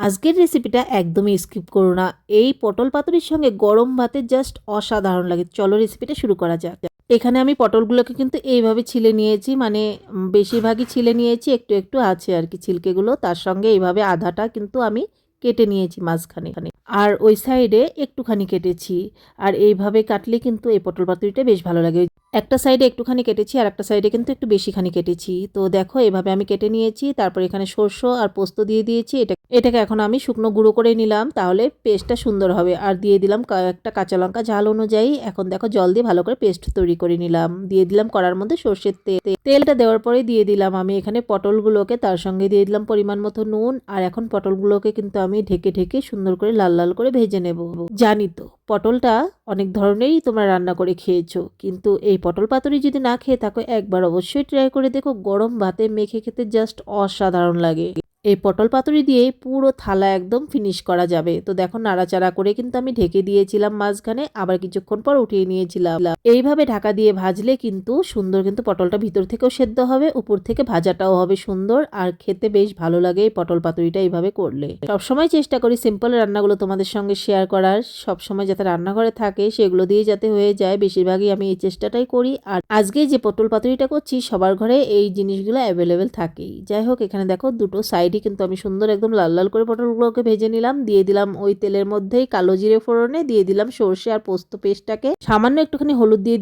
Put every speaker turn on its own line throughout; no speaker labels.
আজকের রেসিপিটা একদমই স্কিপ করো না। এই পটল পাতুরির সঙ্গে গরম ভাতে জাস্ট অসাধারণ লাগে। চলো রেসিপিটা শুরু করা যাক। এখানে আমি পটলগুলোকে কিন্তু এইভাবে ছিলে নিয়েছি, মানে বেশিরভাগই ছিলে নিয়েছি, একটু একটু আছে আর কি ছিলকেগুলো। তার সঙ্গে এইভাবে আধাটা কিন্তু আমি কেটে নিয়েছি মাঝখানে, আর ওই সাইডে একটুখানি কেটেছি। আর এইভাবে কাটলে কিন্তু এই পটল পাতুরিটা বেশ ভালো লাগে। একটা সাইডে একটুখানি কেটেছি আর একটা সাইডে কিন্তু একটু বেশিখানি কেটেছি। তো দেখো এভাবে আমি কেটে নিয়েছি। তারপর এখানে সরষে আর পোস্ত দিয়ে দিয়েছি। এটাকে এখন আমি শুকনো গুঁড়ো করে নিলাম, তাহলে পেস্টটা সুন্দর হবে। আর দিয়ে দিলাম একটা কাঁচা লঙ্কা ঝাল অনুযায়ী। এখন দেখো জল দিয়ে ভালো করে পেস্ট তৈরি করে নিলাম। দিয়ে দিলাম কড়ার মধ্যে সর্ষের তেল। তেলটা দেওয়ার পরে দিয়ে দিলাম আমি এখানে পটলগুলোকে, তার সঙ্গে দিয়ে দিলাম পরিমাণ মতো নুন। আর এখন পটলগুলোকে কিন্তু আমি ঢেকে ঢেকে সুন্দর করে লাল লাল করে ভেজে নেব। জানি তো পটলটা অনেক ধরনেরই তোমরা রান্না করে খেয়েছো, কিন্তু এই পটল পাতুরি যদি না খেয়ে থাকো একবার অবশ্যই ট্রাই করে দেখো। গরম ভাতে মেখে খেতে জাস্ট অসাধারণ লাগে। এই পটল পাতুরি দিয়ে পুরো থালা একদম ফিনিশ করা যাবে। তো দেখো নাড়াচাড়া করে কিন্তু আমি ঢেকে দিয়েছিলাম মাঝখানে, আবার কিছুক্ষণ পর উঠিয়ে নিয়েছিলাম। এইভাবে ঢাকা দিয়ে ভাজলে কিন্তু সুন্দর, কিন্তু পটলটা ভিতর থেকেও সেদ্ধ হবে, উপর থেকে ভাজাটাও হবে সুন্দর, আর খেতে বেশ ভালো লাগে এই পটল পাতুরিটা এইভাবে করলে। সবসময় চেষ্টা করি সিম্পল রান্নাগুলো তোমাদের সঙ্গে শেয়ার করার, সবসময় যাতে রান্নাঘরে থাকে সেগুলো দিয়ে যাতে হয়ে যায়, বেশিরভাগই আমি এই চেষ্টাটাই করি। আর আজকে যে পটল পাতুরিটা করছি সবার ঘরে এই জিনিসগুলো অ্যাভেলেবেল থাকেই। যাই হোক, এখানে দেখো দুটো সাইডই কিন্তু আমি সুন্দর একদম লাল লাল করে পটলগুলোকে ভেজে নিলাম। দিয়ে দিলাম ওই তেলের মধ্যেই কালো জিরে ফোড়নে, দিয়ে দিলাম সর্ষে আর পোস্ত পেস্টটাকে, সামান্য একটুখানি হলুদ দিয়ে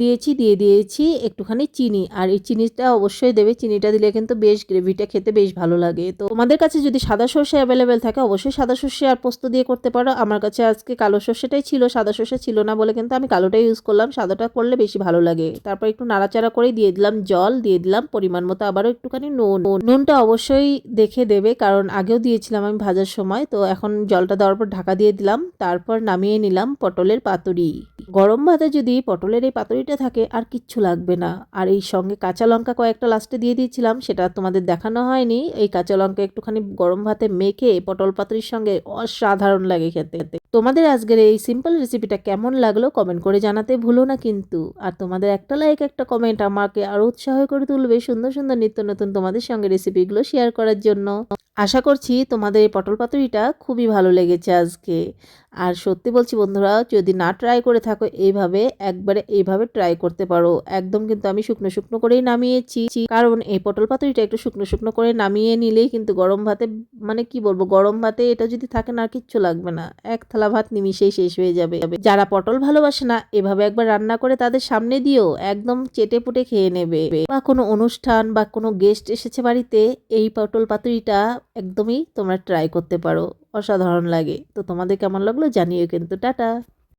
দিয়েছি একটুখানি চিনি। আর এই চিনিটা অবশ্যই দেবে, চিনিটা দিলে কিন্তু বেশ গ্রেভিটা খেতে বেশ ভালো লাগে। তো তোমাদের কাছে যদি সাদা সর্ষে অ্যাভেলেবেল থাকে অবশ্যই সাদা সর্ষে আর পোস্ত দিয়ে করতে পারো। আমার কাছে আজকে কালো সর্ষেটাই ছিল, সাদা সর্ষে ছিল না বলে কিন্তু আমি কালোটাই ইউজ করলাম। সাদাটা করলে বেশি ভালো লাগে। তারপর একটু নাড়াচাড়া করে দিয়ে দিলাম জল, দিয়ে দিলাম পরিমাণ মতো আবারও একটুখানি নুন। নুনটা অবশ্যই দেখে দেবে, কারণ আগেও দিয়েছিলাম আমি ভাজার সময়। তো এখন জলটা দেওয়ার পর ঢাকা দিয়ে দিলাম। তারপর নামিয়ে নিলাম পটলের পাতুরি। গরম ভাতে যদি পটলের এই পাতুরিটা থাকে আর কিচ্ছু লাগবে না। আর এই সঙ্গে কাঁচা লঙ্কা কয়েকটা লাস্টে দিয়ে দিয়েছিলাম, সেটা তোমাদের দেখানো হয়নি। এই কাঁচা লঙ্কা একটুখানি গরম ভাতে মেখে পটল পাতুরির সঙ্গে অসাধারণ লাগে খেতে। তোমাদের আজকের এই সিম্পল রেসিপিটা কেমন লাগলো কমেন্ট করে জানাতে ভুলো না কিন্তু। আর তোমাদের একটা লাইক একটা কমেন্ট আমাকে আরো উৎসাহ করে তুলবে সুন্দর সুন্দর নিত্য নতুন তোমাদের সঙ্গে রেসিপিগুলো শেয়ার করার জন্য। আশা করছি তোমাদের এই পটল পাতুরিটা খুবই ভালো লেগেছে আজকে। আর সত্যি বলছি বন্ধুরা, যদি না ট্রাই করে থাকো এইভাবে, একবারে এইভাবে ট্রাই করতে পারো। একদম কিন্তু আমি শুকনো শুকনো করেই নামিয়েছি, কারণ এই পটল পাতুরিটা একটু শুকনো শুকনো করে নামিয়ে নিলেই কিন্তু গরম ভাতে, মানে কি বলবো, গরম ভাতে এটা যদি থাকে না কিচ্ছু লাগবে না, এক থালা ভাত নিমিশেই শেষ হয়ে যাবে। যারা পটল ভালোবাসে না এভাবে একবার রান্না করে তাদের সামনে দিও, একদম চেটে পুটে খেয়ে নেবে। বা কোনো অনুষ্ঠান বা কোনো গেস্ট এসেছে বাড়িতে, এই পটল পাতুরিটা একদমই তোমরা ট্রাই করতে পারো, অসাধারণ লাগে। তো তোমাদের কেমন লাগলো জানিও কিন্তু। টাটা।